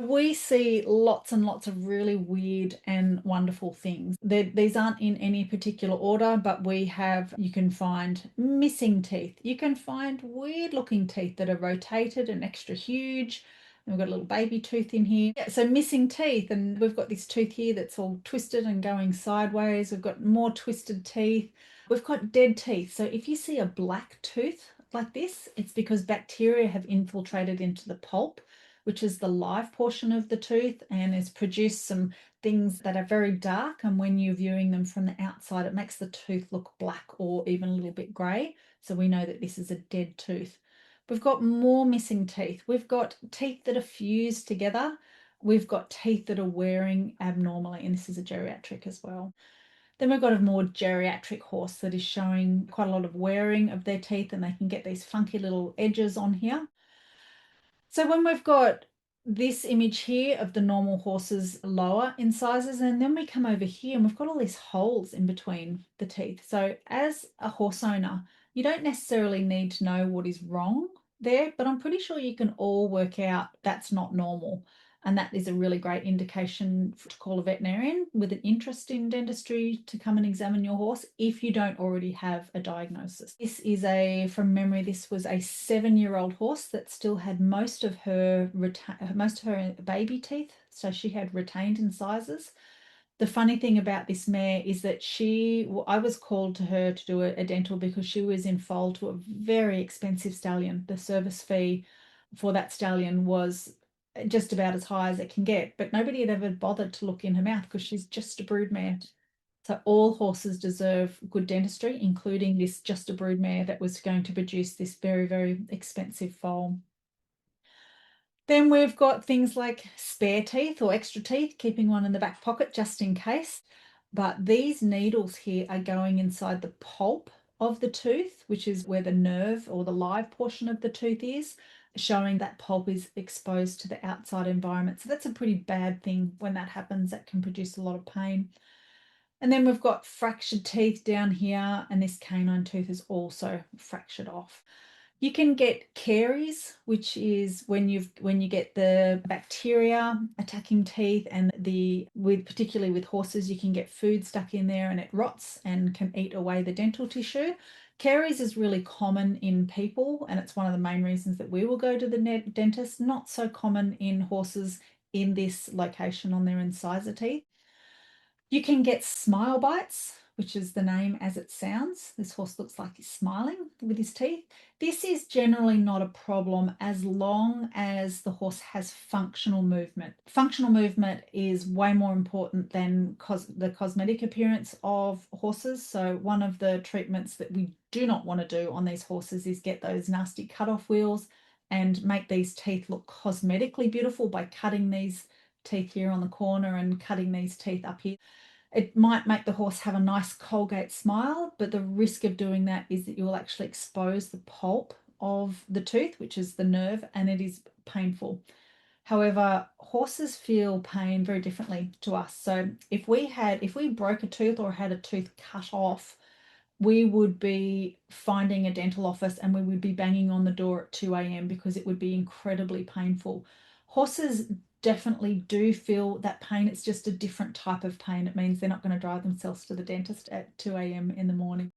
we see lots and lots of really weird and wonderful things. These aren't in any particular order, but you can find missing teeth. You can find weird looking teeth that are rotated and extra huge. And we've got a little baby tooth in here. Yeah, so missing teeth, and we've got this tooth here that's all twisted and going sideways. We've got more twisted teeth. We've got dead teeth. So if you see a black tooth like this, it's because bacteria have infiltrated into the pulp, which is the live portion of the tooth, and has produced some things that are very dark. And when you're viewing them from the outside, it makes the tooth look black or even a little bit grey. So we know that this is a dead tooth. We've got more missing teeth. We've got teeth that are fused together. We've got teeth that are wearing abnormally, and this is a geriatric as well. Then we've got a more geriatric horse that is showing quite a lot of wearing of their teeth, and they can get these funky little edges on here. So when we've got this image here of the normal horses lower in sizes, and then we come over here and we've got all these holes in between the teeth. So as a horse owner, you don't necessarily need to know what is wrong there, but I'm pretty sure you can all work out that's not normal. And that is a really great indication to call a veterinarian with an interest in dentistry to come and examine your horse if you don't already have a diagnosis. This is from memory, this was a 7-year-old horse that still had most of her baby teeth. So she had retained incisors. The funny thing about this mare is that I was called to her to do a dental because she was in foal to a very expensive stallion. The service fee for that stallion was just about as high as it can get, but nobody had ever bothered to look in her mouth because she's just a broodmare. So all horses deserve good dentistry, including this just a broodmare that was going to produce this very, very expensive foal. Then we've got things like spare teeth or extra teeth, keeping one in the back pocket just in case. But these needles here are going inside the pulp of the tooth, which is where the nerve or the live portion of the tooth is, showing that pulp is exposed to the outside environment. So that's a pretty bad thing when that happens. That can produce a lot of pain. And then we've got fractured teeth down here, and this canine tooth is also fractured off. You can get caries, which is when you get the bacteria attacking teeth, and particularly with horses, you can get food stuck in there and it rots and can eat away the dental tissue. Caries is really common in people, and it's one of the main reasons that we will go to the dentist. Not so common in horses in this location on their incisor teeth. You can get smile bites, which is the name as it sounds. This horse looks like he's smiling with his teeth. This is generally not a problem as long as the horse has functional movement. Functional movement is way more important than the cosmetic appearance of horses. So one of the treatments that we do not want to do on these horses is get those nasty cut-off wheels and make these teeth look cosmetically beautiful by cutting these teeth here on the corner and cutting these teeth up here. It might make the horse have a nice Colgate smile, but the risk of doing that is that you'll actually expose the pulp of the tooth, which is the nerve, and it is painful. However, horses feel pain very differently to us. So if we broke a tooth or had a tooth cut off, we would be finding a dental office and we would be banging on the door at 2 a.m. because it would be incredibly painful. Horses definitely do feel that pain. It's just a different type of pain. It means they're not going to drive themselves to the dentist at 2 a.m. in the morning.